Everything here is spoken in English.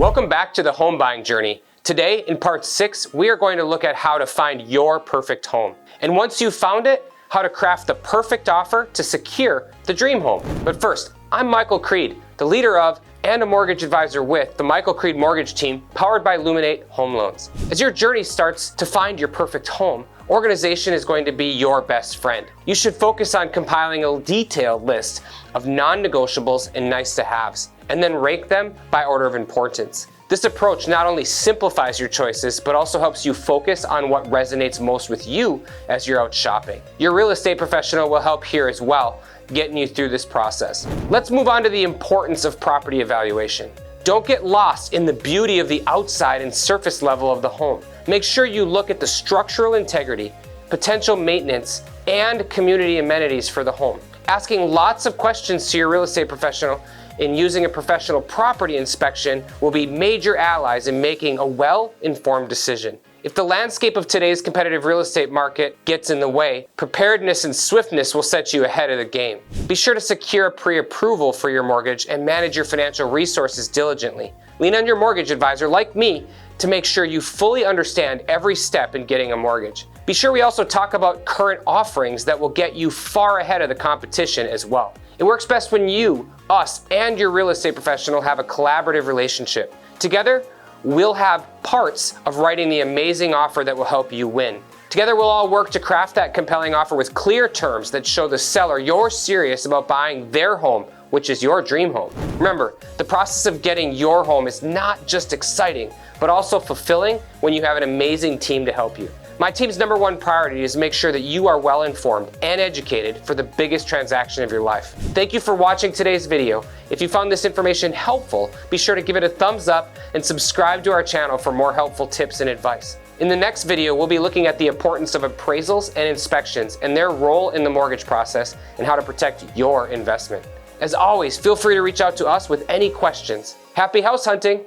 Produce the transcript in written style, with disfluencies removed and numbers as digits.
Welcome back to the home buying journey. Today, in part 6, we are going to look at how to find your perfect home. And once you've found it, how to craft the perfect offer to secure the dream home. But first, I'm Michael Creed, the leader of and a mortgage advisor with the Michael Creed Mortgage Team, powered by Luminate Home Loans. As your journey starts to find your perfect home, organization is going to be your best friend. You should focus on compiling a detailed list of non-negotiables and nice-to-haves, and then rank them by order of importance. This approach not only simplifies your choices, but also helps you focus on what resonates most with you as you're out shopping. Your real estate professional will help here as well, getting you through this process. Let's move on to the importance of property evaluation. Don't get lost in the beauty of the outside and surface level of the home. Make sure you look at the structural integrity, potential maintenance, and community amenities for the home. Asking lots of questions to your real estate professional and using a professional property inspection will be major allies in making a well-informed decision. If the landscape of today's competitive real estate market gets in the way, preparedness and swiftness will set you ahead of the game. Be sure to secure a pre-approval for your mortgage and manage your financial resources diligently. Lean on your mortgage advisor, like me, to make sure you fully understand every step in getting a mortgage. Be sure we also talk about current offerings that will get you far ahead of the competition as well. It works best when you, us, and your real estate professional have a collaborative relationship. Together, we'll have parts of writing the amazing offer that will help you win. Together, we'll all work to craft that compelling offer with clear terms that show the seller you're serious about buying their home, which is your dream home. Remember, the process of getting your home is not just exciting, but also fulfilling when you have an amazing team to help you. My team's #1 priority is to make sure that you are well informed and educated for the biggest transaction of your life. Thank you for watching today's video. If you found this information helpful, be sure to give it a thumbs up and subscribe to our channel for more helpful tips and advice. In the next video, we'll be looking at the importance of appraisals and inspections and their role in the mortgage process and how to protect your investment. As always, feel free to reach out to us with any questions. Happy house hunting!